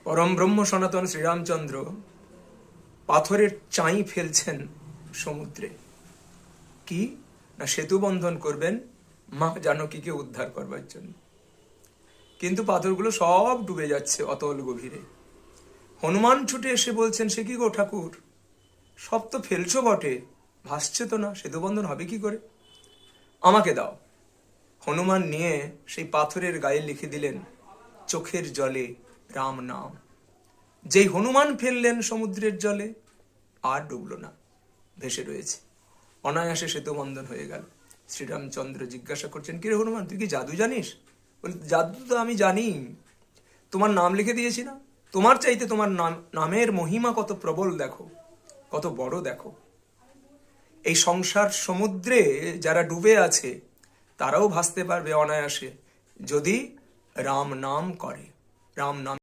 পরম ব্রহ্ম সনাতন শ্রীরামচন্দ্র পাথরের চাই ফেলছেন সমুদ্রে। কি না সেতু বন্ধন করবেন মা জানকীকে উদ্ধার করবার জন্য। কিন্তু পাথরগুলো সব ডুবে যাচ্ছে অতল গভীরে। হনুমান ছুটে এসে বলছেন, সে কি গো ঠাকুর, সব তো ফেলছো বটে, ভাসছে তো না, সেতু বন্ধন হবে কি করে, আমাকে দাও। হনুমান নিয়ে সেই পাথরের গায়ে লিখে দিলেন চোখের জলে রাম নাম। যেই হনুমান ফেললেন সমুদ্রের জলে, আর ডুবলো না, ভেসে রয়েছে, অনায়াসে সেতু বন্ধন হয়ে গেল। শ্রীরামচন্দ্র জিজ্ঞাসা করছেন, কিরে হনুমান, তুই কি জাদু জানিস? বলে, জাদু তো আমি জানি, তোমার নাম লিখে দিয়েছি না, তোমার চাইতে তোমার নামের মহিমা কত প্রবল দেখো, কত বড় দেখো। এই সংসার সমুদ্রে যারা ডুবে আছে তারাও ভাসতে পারবে অনায়াসে, যদি রাম নাম করে, রাম নাম